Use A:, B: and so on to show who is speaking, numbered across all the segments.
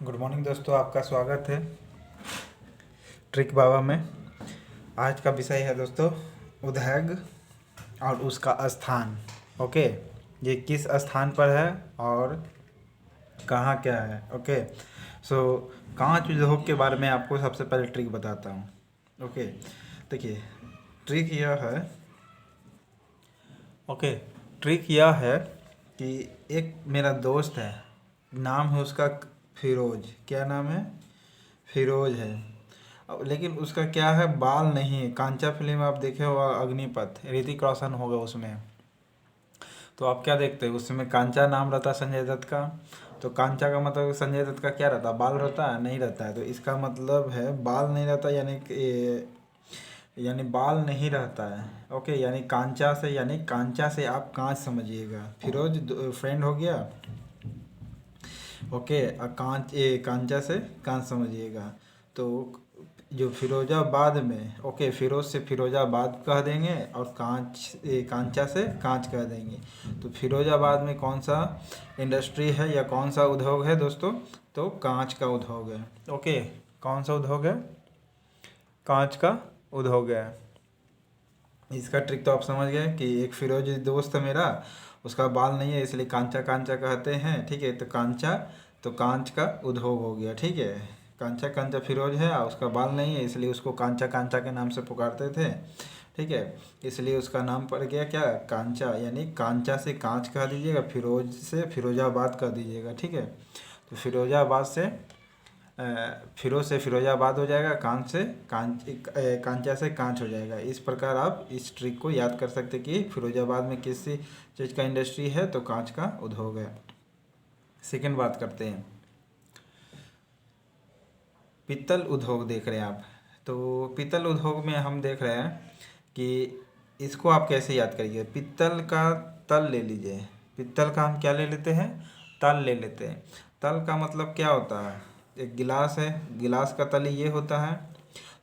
A: Good morning दोस्तों, आपका स्वागत है ट्रिक बाबा में। आज का विषय है दोस्तों उद्योग और उसका स्थान। ओके, ये किस स्थान पर है और कहाँ क्या है। ओके, सो कांच उद्योग के बारे में आपको सबसे पहले ट्रिक बताता हूँ। ओके, देखिए ट्रिक यह है। ओके, ट्रिक यह है कि एक मेरा दोस्त है, नाम है उसका फिरोज। क्या नाम है? फिरोज है। लेकिन उसका क्या है, बाल नहीं है। कांचा फिल्म आप देखे हो, अग्निपथ, ऋतिक रोशन होगा उसमें। तो आप क्या देखते हो, उसमें कांचा नाम रहता है संजय दत्त का। तो कांचा का मतलब संजय दत्त का क्या रहता है, बाल रहता है? नहीं रहता है। तो इसका मतलब है बाल नहीं रहता, यानी बाल नहीं रहता है। ओके, यानी कांचा से, यानी कांचा से आप कांच समझिएगा। फिरोज फ्रेंड हो गया। ओके, कांचा से कांच समझिएगा। तो जो फिरोजाबाद में, ओके, फिरोज से फिरोजाबाद कह देंगे और कांचा से कांच कह देंगे। तो फिरोजाबाद में कौन सा इंडस्ट्री है या कौन सा उद्योग है दोस्तों? तो कांच का उद्योग है। ओके, कौन सा उद्योग है? कांच का उद्योग है। इसका ट्रिक तो आप समझ गए कि एक फिरोज दोस्त है मेरा, उसका बाल नहीं है, इसलिए कांचा कांचा कहते हैं। ठीक है, तो कांचा, तो कांच का उद्योग हो गया। ठीक है, कांचा कांचा फिरोज है और उसका बाल नहीं है, इसलिए उसको कांचा कांचा के नाम से पुकारते थे। ठीक है, इसलिए उसका नाम पड़ गया क्या, कांचा। यानी कांचा से कांच कह दीजिएगा, फिरोज से फिरोजाबाद कह दीजिएगा। ठीक है, तो फिरोजाबाद से फिरोज से फिरोजाबाद हो जाएगा, कांचा से कांच हो जाएगा। इस प्रकार आप इस ट्रिक को याद कर सकते कि फिरोजाबाद में किस चीज़ का इंडस्ट्री है, तो कांच का उद्योग है। सेकेंड बात करते हैं, पीतल उद्योग देख रहे हैं आप। तो पीतल उद्योग में हम देख रहे हैं कि इसको आप कैसे याद करिए। पीतल का तल ले लीजिए। पीतल का हम क्या ले लेते हैं, तल ले लेते हैं। तल का मतलब क्या होता है, एक गिलास है, गिलास का तल ये होता है।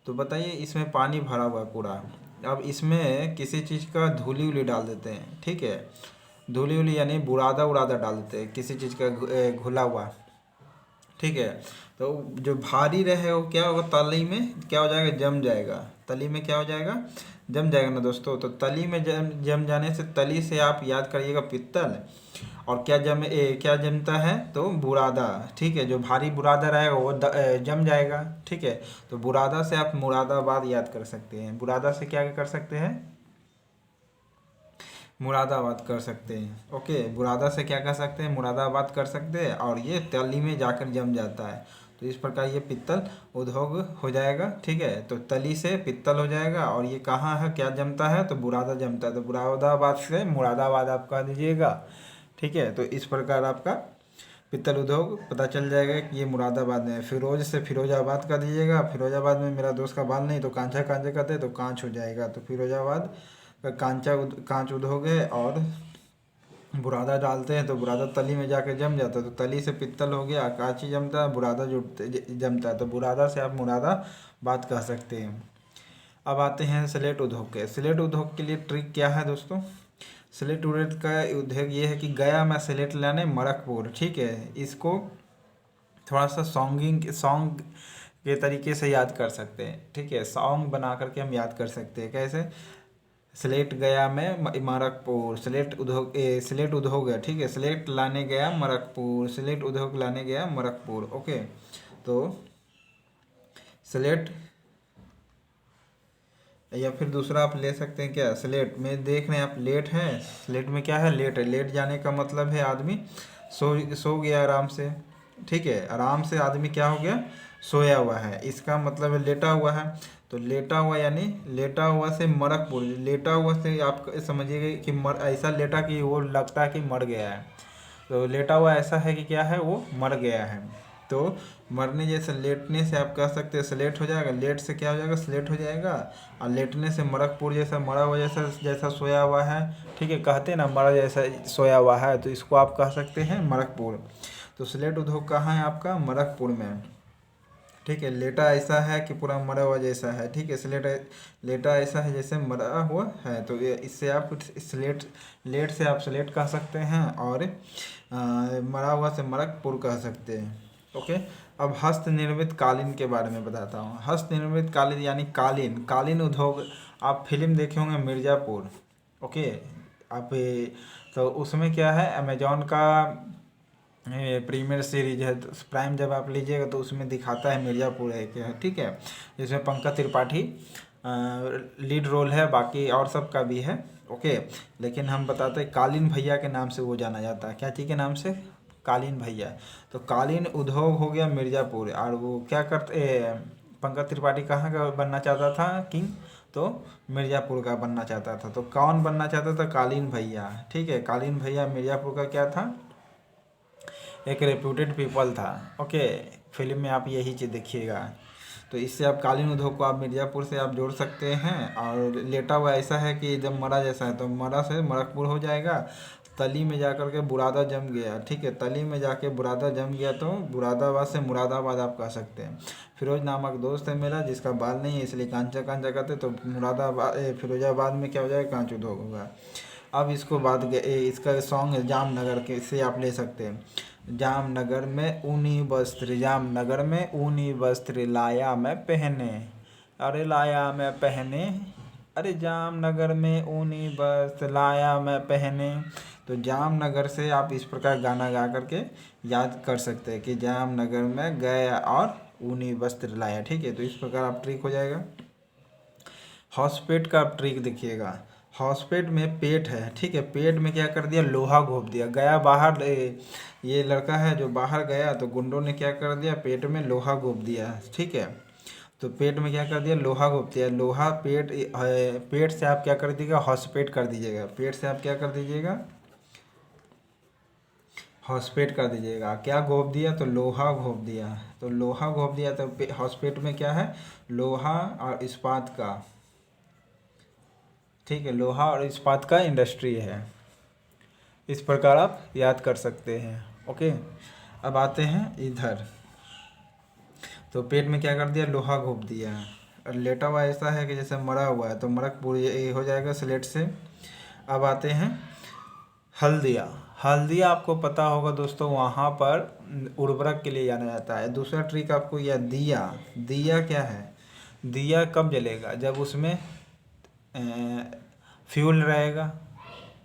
A: तो बताइए, इसमें पानी भरा हुआ है पूरा। अब इसमें किसी चीज़ का धूली उली डाल देते हैं। ठीक है, धूली उली यानी बुरादा उरादा डाल देते हैं, किसी चीज़ का घुला हुआ। ठीक है, तो जो भारी रहे वो क्या होगा, तली में क्या हो जाएगा, जम जाएगा। तली में क्या हो जाएगा, जम जाएगा ना दोस्तों। तो तली में जम जाने से, तली से आप याद करिएगा पित्तल। और क्या जमता है, तो बुरादा। ठीक है, जो भारी बुरादा रहेगा वो जम जाएगा। ठीक है, तो बुरादा से आप मुरादाबाद याद कर सकते हैं। बुरादा से क्या कर सकते हैं, मुरादाबाद कर सकते हैं। ओके, बुरादा से क्या कर सकते हैं, मुरादाबाद कर सकते हैं। और ये तली में जाकर जम जाता है। तो इस प्रकार ये पित्तल उद्योग हो जाएगा। ठीक है, तो तली से पित्तल हो जाएगा। और ये कहाँ है, क्या जमता है, तो बुरादा जमता है। तो बुरादाबाद से मुरादाबाद आप कह दीजिएगा। ठीक है, तो इस प्रकार आपका पित्तल उद्योग पता चल जाएगा कि ये मुरादाबाद में है। फिरोज से फिरोजाबाद का दीजिएगा। फिरोजाबाद में मेरा दोस्त का बाल नहीं, तो कांचा कांचा कहते हैं, तो कांच हो जाएगा। तो फिरोजाबाद का कांच उद्योग है। और बुरादा डालते हैं तो बुरादा तली में जाके जम जाता है। तो तली से पित्तल हो गया, कांची जमता है, बुरादा जमता है। तो बुरादा से आप मुरादाबाद कह सकते हैं। अब आते हैं स्लेट उद्योग के। स्लेट उद्योग के लिए ट्रिक क्या है दोस्तों, स्लेट उद्योग का उद्योग ये है कि गया में स्लेट लाने मरकपुर। ठीक है, इसको थोड़ा सा सॉन्ग के तरीके से याद कर सकते हैं। ठीक है, सॉन्ग बना करके हम याद कर सकते हैं। कैसे, स्लेट गया में मरकपुर, स्लेट उद्योग है। ठीक है, स्लेट लाने गया मरकपुर, स्लेट उद्योग लाने गया मरकपुर। ओके, तो स्लेट, या फिर दूसरा आप ले सकते हैं क्या, स्लेट में देख रहे हैं आप, लेट है। स्लेट में क्या है, लेट है। लेट जाने का मतलब है आदमी सो गया आराम से। ठीक है, आराम से आदमी क्या हो गया, सोया हुआ है। इसका मतलब है लेटा हुआ है। तो लेटा हुआ यानी लेटा हुआ से मरकपुर। लेटा हुआ से आप समझिएगा कि ऐसा लेटा कि वो लगता है कि मर गया है। तो लेटा हुआ ऐसा है कि क्या है, वो मर गया है। तो मरने जैसे, लेटने से आप कह सकते हैं स्लेट हो जाएगा। लेट से क्या हो जाएगा, स्लेट हो जाएगा। और लेटने से मरकपुर, जैसा मरा हुआ जैसा जैसा सोया हुआ है। ठीक है, कहते हैं ना मरा जैसा सोया हुआ है, तो इसको आप कह सकते हैं मरकपुर। तो स्लेट उद्योग कहाँ है आपका, मरकपुर में। ठीक है, लेटा ऐसा है कि पूरा मरा हुआ जैसा है। ठीक है, लेटा ऐसा है जैसे मरा हुआ है। तो ये इससे आप लेट से आप स्लेट कह सकते हैं। और मरा हुआ से मरकपुर कह सकते हैं। ओके, अब हस्त निर्मित कालीन के बारे में बताता हूँ। हस्त निर्मित कालीन यानी कालीन, कालीन उद्योग, आप फिल्म देखे होंगे मिर्ज़ापुर। ओके, आप तो उसमें क्या है, अमेजोन का प्रीमियर सीरीज है, तो प्राइम जब आप लीजिएगा तो उसमें दिखाता है मिर्ज़ापुर है क्या, ठीक है। जिसमें पंकज त्रिपाठी लीड रोल है, बाकी और सब का भी है। ओके, लेकिन हम बताते हैं कालीन भैया के नाम से वो जाना जाता है। क्या चीज़ के नाम से? कालीन भैया। तो कालीन उद्योग हो गया मिर्ज़ापुर। और वो क्या करते, पंकज त्रिपाठी कहाँ का बनना चाहता था किंग? तो मिर्ज़ापुर का बनना चाहता था। तो कौन बनना चाहता था? कालीन भैया, ठीक है। कालीन भैया मिर्ज़ापुर का क्या था? एक रेप्यूटेड पीपल था। ओके, फिल्म में आप यही चीज़ देखिएगा। तो इससे आप कालीन उद्योग को आप मिर्ज़ापुर से आप जोड़ सकते हैं। और लेटा हुआ ऐसा है कि जब मरा जैसा है, तो मरा से मरकपुर हो जाएगा। तली में जाकर के बुरादा जम गया, ठीक है। तली में जाके बुरादा जम गया तो बुरादाबाद से मुरादाबाद आप कह सकते हैं। फिरोज नामक दोस्त है मेरा जिसका बाल नहीं है, इसलिए कांचा कांचा कहते, तो मुरादाबाद फिरोजाबाद में क्या हो जाएगा? कांच उद्योग होगा। अब इसको इसका सॉन्ग है जामनगर के, से आप ले सकते हैं। जामनगर में ऊनी वस्त्र, जामनगर में ऊनी वस्त्र लाया मैं पहने, अरे लाया मैं पहने, अरे जामनगर में ऊनी वस्त्र लाया मैं पहने। तो जामनगर से आप इस प्रकार गाना गा करके याद कर सकते हैं कि जामनगर में गया और ऊनी वस्त्र लाया, ठीक है। तो इस प्रकार आप ट्रिक हो जाएगा। हॉस्पेट का आप ट्रिक देखिएगा। हॉस्पेट में पेट है, ठीक है। पेट में क्या कर दिया? लोहा घोप दिया। गया बाहर, ये लड़का है जो बाहर गया, तो गुंडों ने क्या कर दिया? पेट में लोहा घोप दिया, ठीक है। तो पेट में क्या कर दिया? लोहा घोप दिया। लोहा पेट, पेट से आप क्या कर दीजिएगा? हॉस्पेट कर दीजिएगा। पेट से आप क्या कर दीजिएगा? हॉस्पेट कर दीजिएगा। क्या घोप दिया? तो लोहा घोप दिया। तो लोहा घोप दिया तो हॉस्पेट में क्या है? लोहा और इस्पात का, ठीक है। लोहा और इस्पात का इंडस्ट्री है। इस प्रकार आप याद कर सकते हैं। ओके, अब आते हैं इधर। तो पेट में क्या कर दिया? लोहा घोप दिया। और लेटा हुआ ऐसा है कि जैसे मरा हुआ है, तो मरकपुर ये हो जाएगा स्लेट से। अब आते हैं हल्दिया। हल्दिया आपको पता होगा दोस्तों, वहाँ पर उर्वरक के लिए जाना जाता है। दूसरा ट्रिक आपको यह दिया। दिया क्या है? दिया कब जलेगा? जब उसमें फ्यूल रहेगा।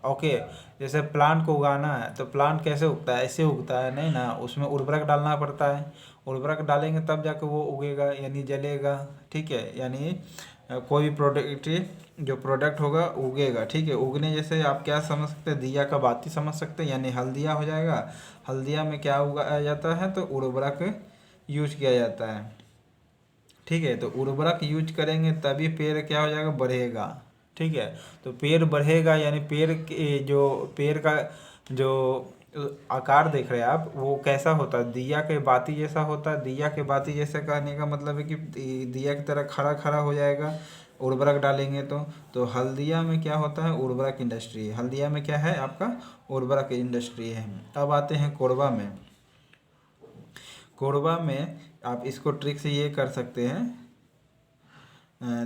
A: ओके, जैसे प्लांट को उगाना है, तो प्लांट कैसे उगता है? ऐसे उगता है नहीं ना, उसमें उर्वरक डालना पड़ता है। उर्वरक डालेंगे तब जाके वो उगेगा, यानी जलेगा, ठीक है। यानी कोई भी प्रोडक्ट, जो प्रोडक्ट होगा उगेगा, ठीक है। उगने जैसे आप क्या समझ सकते हैं? दिया का बाती समझ सकते हैं, यानी हल्दिया हो जाएगा। हल्दिया में क्या उगाया जाता है? तो उर्वरक यूज किया जाता है, ठीक है। तो उर्वरक यूज करेंगे तभी पेड़ क्या हो जाएगा? बढ़ेगा, ठीक है। तो पेड़ बढ़ेगा, यानी पेड़ के जो पेड़ का जो आकार देख रहे हैं आप, वो कैसा होता है? दिया के बाती जैसा होता है। दिया के बाती जैसा कहने का मतलब है कि दिया की तरह खड़ा खड़ा हो जाएगा उर्वरक डालेंगे तो हल्दिया में क्या होता है? उर्वरक इंडस्ट्री है। हल्दिया में क्या है आपका? उर्वरक इंडस्ट्री है। अब आते हैं कोरबा में। कोरबा में आप इसको ट्रिक से ये कर सकते हैं।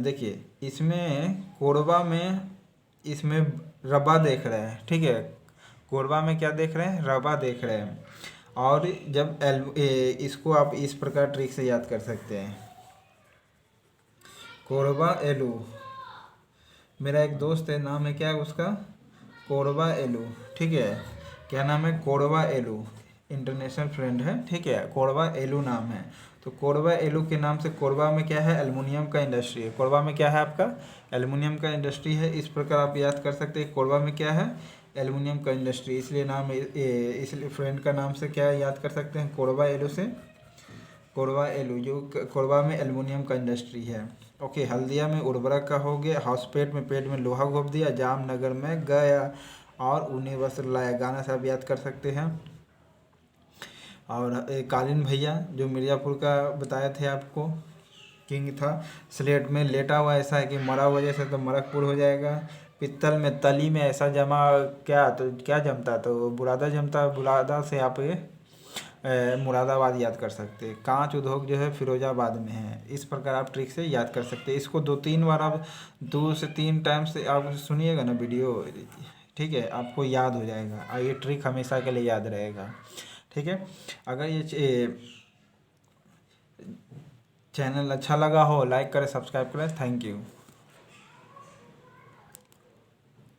A: देखिए, इसमें कोरबा में, इसमें रबा देख रहे हैं, ठीक है। कोरबा में क्या देख रहे हैं? रबा देख रहे हैं। और जब इसको आप इस प्रकार ट्रिक से याद कर सकते हैं। कोरबा एलू, मेरा एक दोस्त है, नाम है क्या है उसका? कोरबा एलू, ठीक है। क्या नाम है? कोरबा एलू, इंटरनेशनल फ्रेंड है, ठीक है। कोरबा एलू नाम है। तो कोरबा एलू के नाम से कोरबा में क्या है? एल्युमिनियम का इंडस्ट्री है। कोरबा में क्या है आपका? एल्युमिनियम का इंडस्ट्री है। इस प्रकार आप याद कर सकते हैं। कोरबा में क्या है? एल्युमिनियम का इंडस्ट्री, इसलिए नाम इसलिए फ्रेंड का नाम से क्या याद कर सकते हैं? कोरबा एलू से। कोरबा एलू जो कोरबा में एल्युमिनियम का इंडस्ट्री है। ओके, हल्दिया में उर्वरक का हो गया। हॉस्पेट में पेट में लोहा घोप दिया। जामनगर में गया और ऊनी वस्त्र लाया, गाना से आप याद कर सकते हैं। और कालीन भैया जो मिर्ज़ापुर का बताए थे आपको, किंग था। स्लेट में लेटा हुआ ऐसा है कि मरा हुआ जैसे, तो मरकपुर हो जाएगा। पित्तल में तली में ऐसा जमा, क्या तो क्या जमता? तो बुरादा जमता। बुरादा से आप मुरादाबाद याद कर सकते हैं। कांच उद्योग जो है फिरोजाबाद में है। इस प्रकार आप ट्रिक से याद कर सकते हैं। इसको 2-3 बार आप 2 से 3 टाइम से आप सुनिएगा ना वीडियो, ठीक है, आपको याद हो जाएगा और ये ट्रिक हमेशा के लिए याद रहेगा, ठीक है। अगर ये चैनल अच्छा लगा हो लाइक करें, सब्सक्राइब करें। Thank you.